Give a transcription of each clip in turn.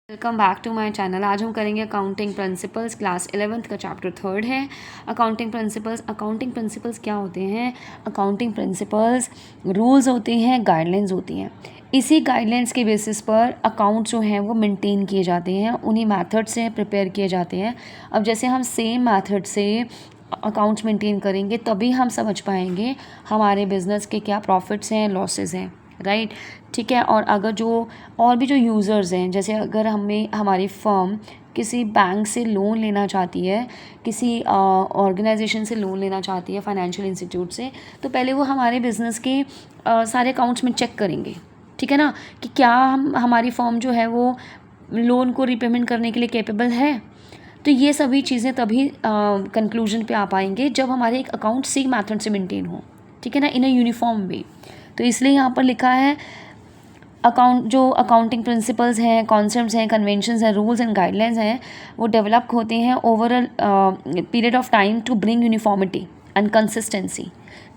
Welcome back to my channel. आज हम करेंगे अकाउंटिंग प्रिंसिपल्स, क्लास 11th का चैप्टर 3 है अकाउंटिंग प्रिंसिपल्स। अकाउंटिंग प्रिंसिपल्स क्या होते हैं? अकाउंटिंग प्रिंसिपल्स रूल्स होते हैं, गाइडलाइंस होती हैं। इसी गाइडलाइंस के बेसिस पर अकाउंट जो हैं वो मेंटेन किए जाते हैं, उन्हीं मेथड से प्रिपेयर किए जाते हैं। अब जैसे हम सेम मेथड से अकाउंट्स मेंटेन करेंगे तभी हम समझ पाएंगे हमारे बिज़नेस के क्या प्रॉफिट्स हैं, लॉसेस हैं, राइट। ठीक है। और अगर जो और भी जो यूज़र्स हैं, जैसे अगर हमारी फर्म किसी बैंक से लोन लेना चाहती है, किसी ऑर्गेनाइजेशन से लोन लेना चाहती है, फाइनेंशियल इंस्टीट्यूट से, तो पहले वो हमारे बिज़नेस के सारे अकाउंट्स में चेक करेंगे, ठीक है ना, कि क्या हमारी फर्म जो है वो लोन को रिपेमेंट करने के लिए कैपेबल है। तो ये सभी चीज़ें तभी कंक्लूजन पे आ पाएंगे जब हमारे एक अकाउंट सेम मेथड से मेंटेन हो, ठीक है ना, इन अ यूनिफॉर्म वे। तो इसलिए यहाँ पर लिखा है जो अकाउंटिंग प्रिंसिपल्स हैं, कॉन्सेप्ट्स हैं, कन्वेंशंस हैं, रूल्स एंड गाइडलाइंस हैं, वो डेवलप होते हैं over a period of time to bring uniformity and consistency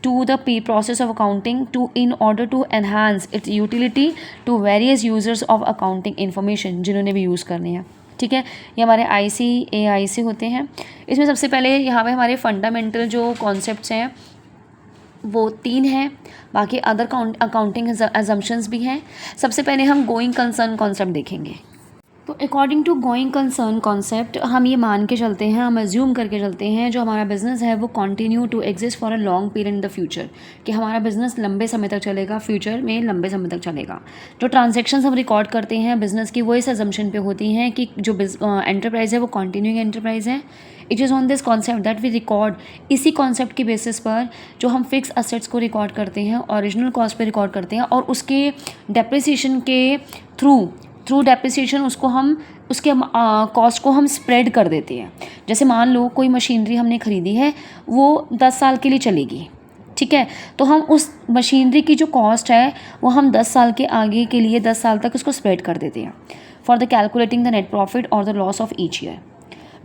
to the process of accounting in order to enhance its utility to various users of accounting information जिन्होंने भी use करने हैं। ठीक है, ये हमारे ICAI होते हैं। इसमें सबसे पहले यहाँ पे हमारे फंडामेंटल जो कॉन्सेप्ट्स हैं वो 3 हैं, बाकी अदर अकाउंटिंग अजम्पशंस भी हैं। सबसे पहले हम गोइंग कंसर्न कॉन्सेप्ट देखेंगे। तो according to going concern concept हम ये मान के चलते हैं, हम अज्यूम करके चलते हैं जो हमारा बिज़नेस है वो continue to exist for a long period in the future, कि हमारा बिज़नेस लंबे समय तक चलेगा, फ्यूचर में लंबे समय तक चलेगा। जो ट्रांजेक्शन्स हम रिकॉर्ड करते हैं बिज़नेस की, वो इस अजम्पशन पे होती हैं कि जो एंटरप्राइज है वो कंटिन्यूइंग एंटरप्राइज है। It is on this concept that we record, इसी कॉन्सेप्ट के बेसिस पर जो हम फिक्स असेट्स को रिकॉर्ड करते हैं, ओरिजिनल कॉस्ट पे रिकॉर्ड करते हैं, और उसके डेप्रिसिएशन के थ्रू डेप्रिसिएशन उसके कॉस्ट को हम स्प्रेड कर देते हैं। जैसे मान लो कोई मशीनरी हमने ख़रीदी है, वो 10 साल के लिए चलेगी, ठीक है, तो हम उस मशीनरी की जो कॉस्ट है वो हम 10 साल के आगे के लिए 10 साल तक उसको स्प्रेड कर देते हैं for the calculating the net profit और the loss of each year.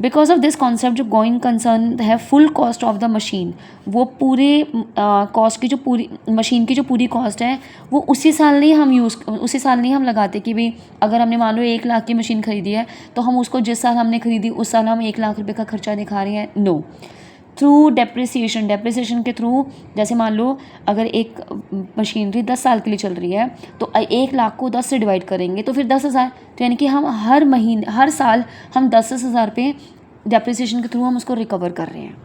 Because of this concept जो गोइंग कंसर्न है, full cost of the machine, वो पूरे कॉस्ट की जो पूरी मशीन की जो पूरी कॉस्ट है वो उसी साल नहीं हम लगाते कि भाई अगर हमने मान लो 1 लाख की मशीन खरीदी है तो हम उसको जिस साल हमने खरीदी उस साल हम 1 लाख रुपए का खर्चा दिखा रहे हैं। नो, थ्रू डेप्रिसिएशन के थ्रू, जैसे मान लो अगर एक मशीनरी 10 साल के लिए चल रही है तो 1 लाख को 10 से डिवाइड करेंगे तो फिर 10,000, तो यानी कि हम हर साल हम 10,000 पे डेप्रिसिएशन के थ्रू हम उसको रिकवर कर रहे हैं,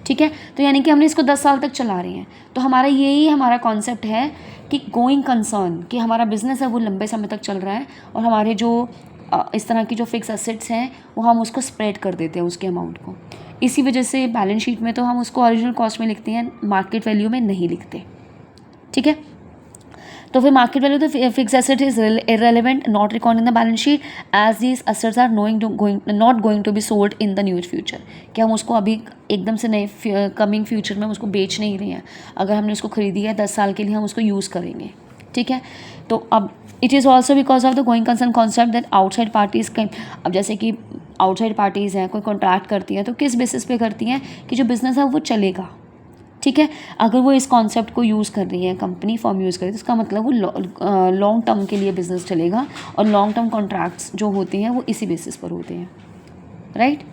ठीक है। तो यानी कि हमने इसको 10 साल तक चला रहे हैं। तो हमारा कॉन्सेप्ट है कि गोइंग कंसर्न, कि हमारा बिजनेस है वो लंबे समय तक चल रहा है और हमारे जो इस तरह की जो फिक्स एसेट्स हैं वो हम उसको स्प्रेड कर देते हैं उसके अमाउंट को। इसी वजह से बैलेंस शीट में तो हम उसको ओरिजिनल कॉस्ट में लिखते हैं, मार्केट वैल्यू में नहीं लिखते, ठीक है। तो फिर मार्केट वैल्यू तो fix asset is irrelevant, not record in the balance sheet as these assets are not going to be sold in the new future, कि हम उसको अभी एकदम से नए कमिंग फ्यूचर में उसको बेच नहीं रहे हैं। अगर हमने उसको खरीदी है 10 साल के लिए हम उसको यूज़ करेंगे, ठीक है। तो अब it is also because of the going concern concept that outside parties can, अब जैसे कि आउटसाइड पार्टीज़ हैं, कोई कॉन्ट्रैक्ट करती हैं तो किस बेसिस पे करती हैं कि जो बिज़नेस है वो चलेगा, ठीक है। अगर वो इस कॉन्सेप्ट को यूज़ कर रही है, कंपनी फॉर्म यूज़ कर रही है, तो इसका मतलब वो लॉन्ग टर्म के लिए बिज़नेस चलेगा और लॉन्ग टर्म कॉन्ट्रैक्ट्स जो होते हैं वो इसी बेसिस पर होते हैं, राइट।